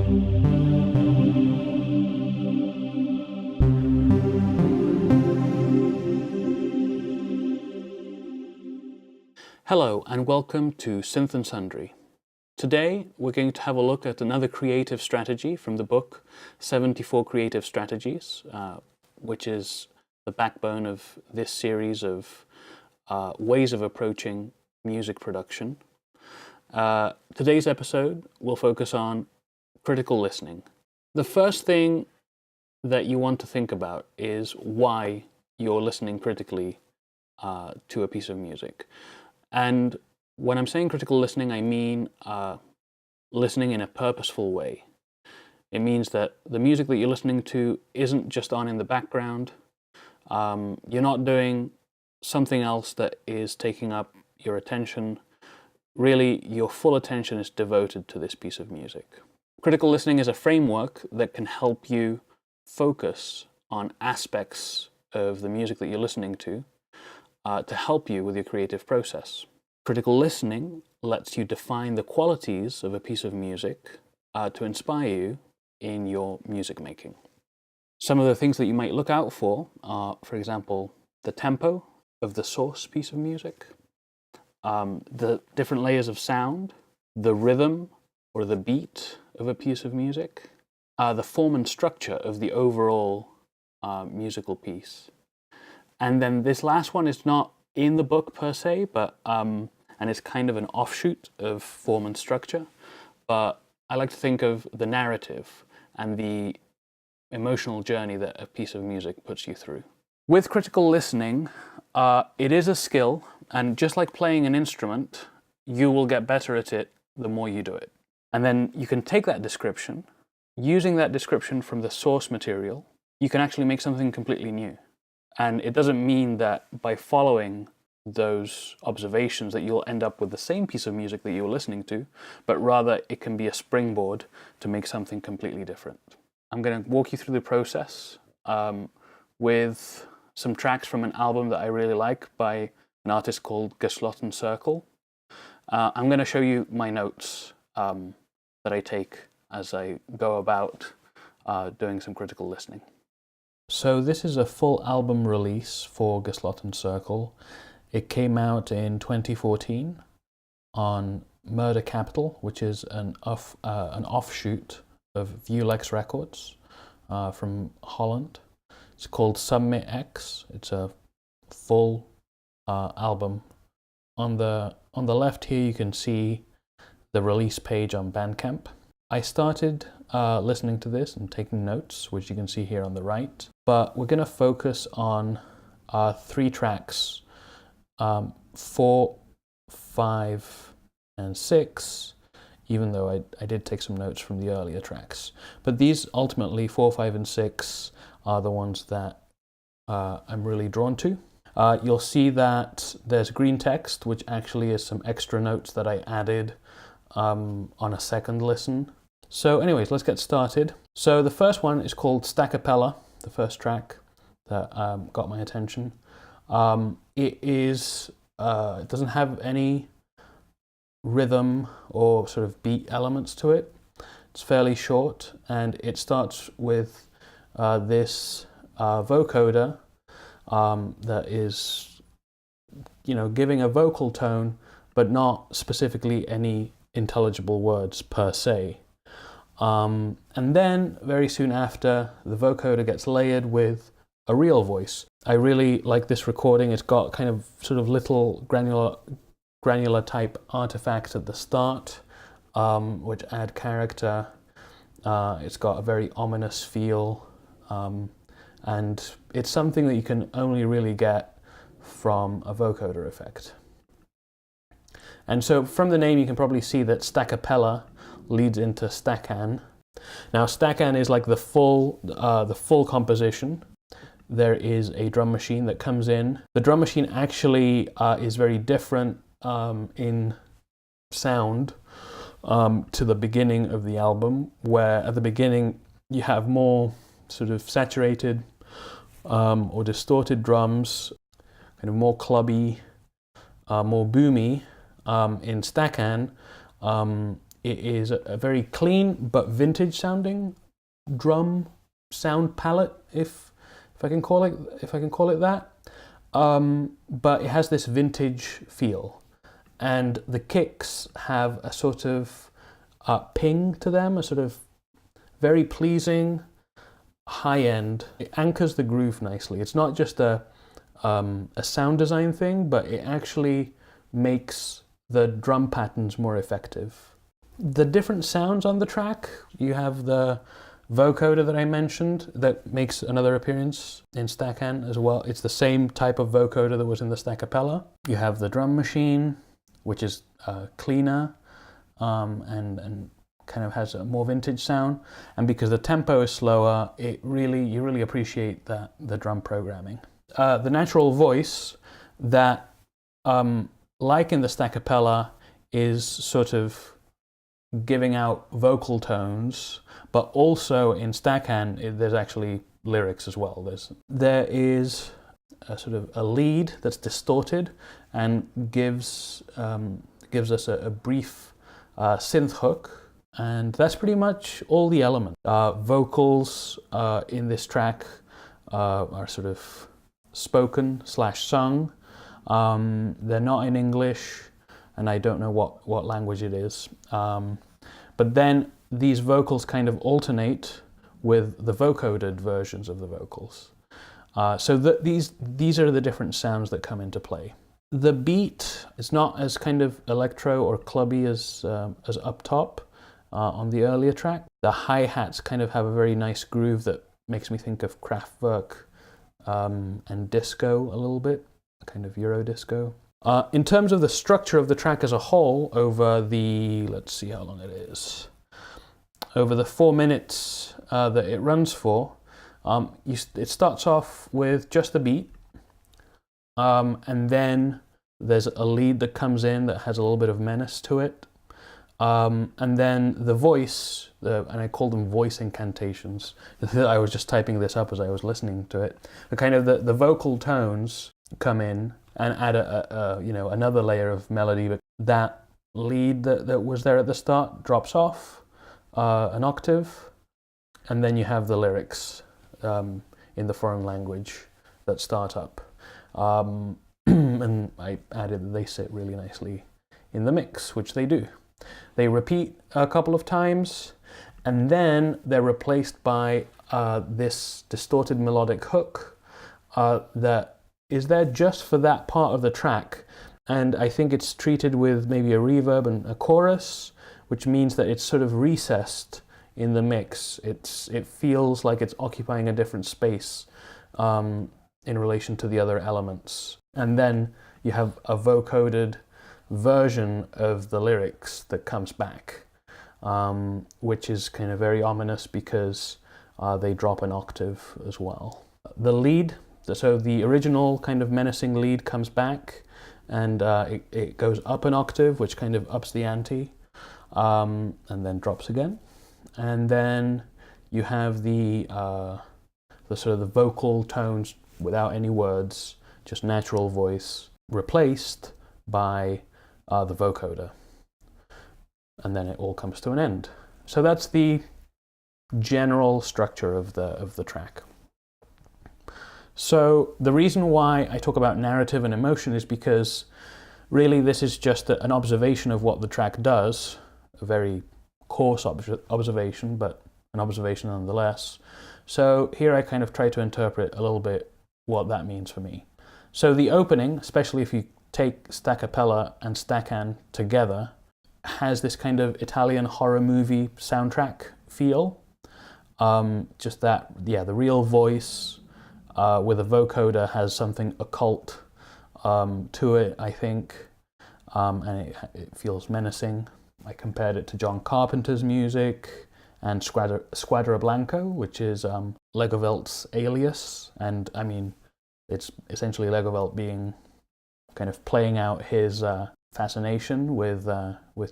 Hello and welcome to Synth and Sundry. Today we're going to have a look at another creative strategy from the book 74 Creative Strategies, which is the backbone of this series of ways of approaching music production. Today's episode will focus on critical listening. The first thing that you want to think about is why you're listening critically to a piece of music. And when I'm saying critical listening, I mean listening in a purposeful way. It means that the music that you're listening to isn't just on in the background. You're not doing something else that is taking up your attention. Really, your full attention is devoted to this piece of music. Critical listening is a framework that can help you focus on aspects of the music that you're listening to help you with your creative process. Critical listening lets you define the qualities of a piece of music to inspire you in your music making. Some of the things that you might look out for are, for example, the tempo of the source piece of music, the different layers of sound, the rhythm or the beat of a piece of music, the form and structure of the overall musical piece. And then this last one is not in the book per se, but and it's kind of an offshoot of form and structure. But I like to think of the narrative and the emotional journey that a piece of music puts you through. With critical listening, it is a skill, and just like playing an instrument, you will get better at it the more you do it. And then you can take that description, using that description from the source material, you can actually make something completely new. And it doesn't mean that by following those observations that you'll end up with the same piece of music that you were listening to, but rather it can be a springboard to make something completely different. I'm going to walk you through the process with some tracks from an album that I really like by an artist called Gesloten Cirkel. I'm going to show you my notes that I take as I go about doing some critical listening. So this is a full album release for Gesloten Cirkel. It came out in 2014 on Murder Capital, which is an offshoot of Vulex Records from Holland. It's called Submit X. It's a full album. On the left here you can see the release page on Bandcamp. I started listening to this and taking notes, which you can see here on the right. But we're going to focus on 3 tracks, 4, 5, and 6, even though I did take some notes from the earlier tracks. But these ultimately, 4, 5, and 6, are the ones that I'm really drawn to. You'll see that there's green text, which actually is some extra notes that I added on a second listen. So anyways, let's get started. So the first one is called Stackapella, the first track that got my attention. It doesn't have any rhythm or sort of beat elements to it. It's fairly short, and it starts with this vocoder that is, giving a vocal tone, but not specifically any intelligible words per se. And then very soon after, the vocoder gets layered with a real voice. I really like this recording. It's got kind of sort of little granular type artifacts at the start, which add character. It's got a very ominous feel, and it's something that you can only really get from a vocoder effect. And so from the name you can probably see that Stackapella leads into Staccan. Now Staccan is like the full composition. There is a drum machine that comes in. The drum machine actually is very different in sound to the beginning of the album, where at the beginning you have more sort of saturated or distorted drums, kind of more clubby, more boomy. In Staccan, it is a very clean but vintage sounding drum sound palette, if I can call it that. But it has this vintage feel, and the kicks have a sort of ping to them, a sort of very pleasing high end. It anchors the groove nicely. It's not just a sound design thing, but it actually makes the drum patterns more effective. The different sounds on the track, you have the vocoder that I mentioned that makes another appearance in Stackhand as well. It's the same type of vocoder that was in the Stackapella. You have the drum machine, which is cleaner and kind of has a more vintage sound. And because the tempo is slower, you really appreciate the drum programming. The natural voice that, like in the Stackapella, is sort of giving out vocal tones, but also in Stackhand there's actually lyrics as well. There is a sort of a lead that's distorted and gives us a brief synth hook, and that's pretty much all the elements. Vocals in this track are sort of spoken / sung. They're not in English, and I don't know what language it is. But then these vocals kind of alternate with the vocoded versions of the vocals. So these are the different sounds that come into play. The beat is not as kind of electro or clubby as Up Top on the earlier track. The hi-hats kind of have a very nice groove that makes me think of Kraftwerk and disco a little bit, kind of Euro disco. In terms of the structure of the track as a whole, over the, let's see how long it is, over the 4 minutes that it runs for, it starts off with just the beat, and then there's a lead that comes in that has a little bit of menace to it, and then the voice, and I call them voice incantations. I was just typing this up as I was listening to it. The vocal tones come in and add another layer of melody, but that lead that was there at the start drops off an octave, and then you have the lyrics in the foreign language that start up. And I added that they sit really nicely in the mix, which they do. They repeat a couple of times, and then they're replaced by this distorted melodic hook that is there just for that part of the track, and I think it's treated with maybe a reverb and a chorus, which means that it's sort of recessed in the mix. It feels like it's occupying a different space in relation to the other elements. And then you have a vocoded version of the lyrics that comes back, which is kind of very ominous because they drop an octave as well. The lead, so the original kind of menacing lead comes back, and it goes up an octave, which kind of ups the ante, and then drops again. And then you have the sort of the vocal tones without any words, just natural voice, replaced by the vocoder. And then it all comes to an end. So that's the general structure of the track. So the reason why I talk about narrative and emotion is because really this is just an observation of what the track does, a very coarse observation, but an observation nonetheless. So here I kind of try to interpret a little bit what that means for me. So the opening, especially if you take Stackapella and Stackhand together, has this kind of Italian horror movie soundtrack feel. Just that, yeah, the real voice with a vocoder has something occult to it, I think, and it feels menacing. I compared it to John Carpenter's music and Squadra Blanco, which is Legovelt's Alias, and I mean, it's essentially Legovelt being kind of playing out his fascination with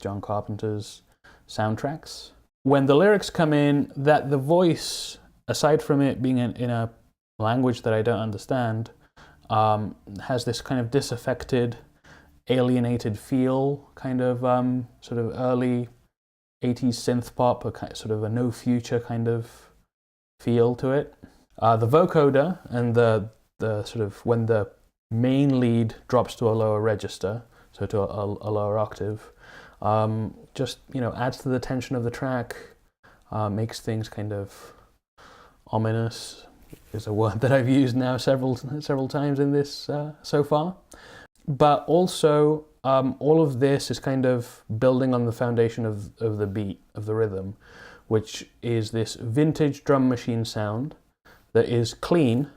John Carpenter's soundtracks. When the lyrics come in, that the voice, aside from it being in a language that I don't understand, has this kind of disaffected, alienated feel, kind of sort of early 80s synth pop, sort of a no future kind of feel to it. The vocoder and the sort of when the main lead drops to a lower register, so to a lower octave, just adds to the tension of the track, makes things kind of ominous. Is a word that I've used now several times in this so far. But also, all of this is kind of building on the foundation of the beat, of the rhythm, which is this vintage drum machine sound that is clean,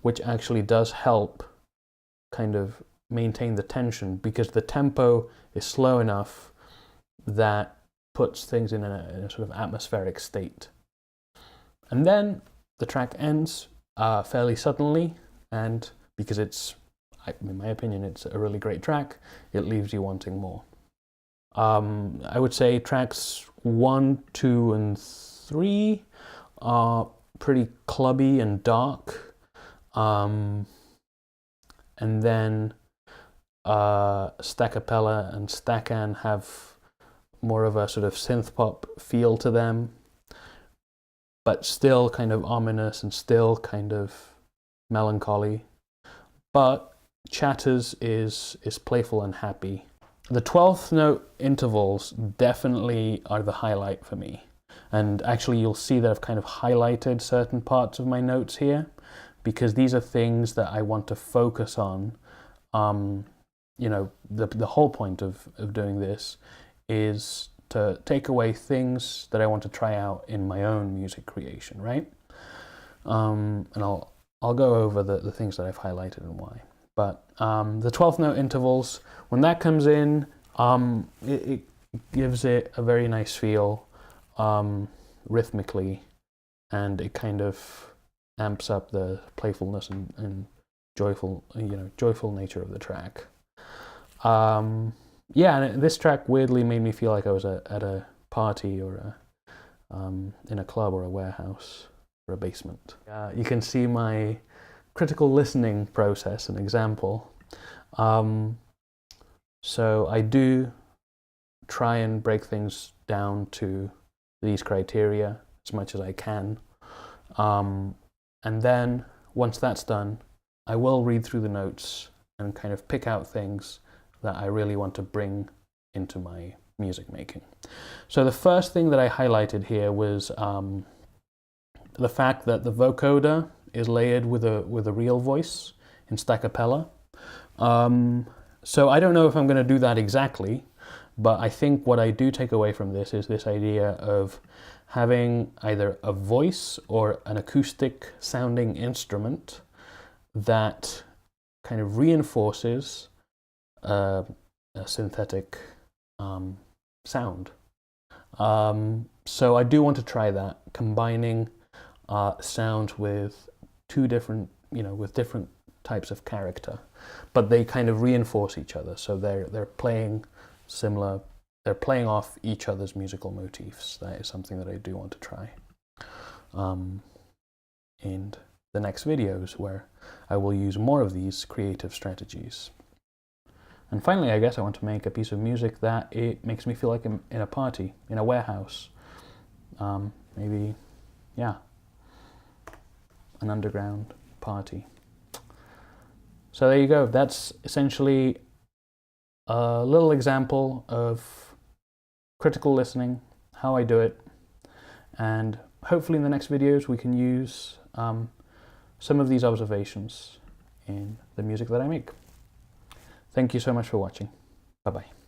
which actually does help kind of maintain the tension, because the tempo is slow enough that puts things in a sort of atmospheric state. And then the track ends fairly suddenly, and because it's, in my opinion, it's a really great track, it leaves you wanting more. I would say tracks 1, 2, and 3 are pretty clubby and dark, and then Stackapella and Staccan have more of a sort of synth pop feel to them, but still kind of ominous and still kind of melancholy. But Chatters is playful and happy. The 12th note intervals definitely are the highlight for me. And actually you'll see that I've kind of highlighted certain parts of my notes here, because these are things that I want to focus on. The whole point of doing this is to take away things that I want to try out in my own music creation, right? And I'll go over the things that I've highlighted and why. But the 12th note intervals, when that comes in, it gives it a very nice feel rhythmically, and it kind of amps up the playfulness and joyful nature of the track. And this track weirdly made me feel like I was at a party or in a club or a warehouse or a basement. You can see my critical listening process, an example. So I do try and break things down to these criteria as much as I can. And then once that's done, I will read through the notes and kind of pick out things that I really want to bring into my music making. So the first thing that I highlighted here was the fact that the vocoder is layered with a real voice in Stackapella. So I don't know if I'm going to do that exactly, but I think what I do take away from this is this idea of having either a voice or an acoustic sounding instrument that kind of reinforces a synthetic sound. So I do want to try that, combining sounds with with different types of character, but they kind of reinforce each other. So they're playing similar, they're playing off each other's musical motifs. That is something that I do want to try in the next videos, where I will use more of these creative strategies. And finally, I guess I want to make a piece of music that it makes me feel like I'm in a party, in a warehouse. Maybe, yeah, an underground party. So there you go. That's essentially a little example of critical listening, how I do it. And hopefully in the next videos we can use some of these observations in the music that I make. Thank you so much for watching. Bye-bye.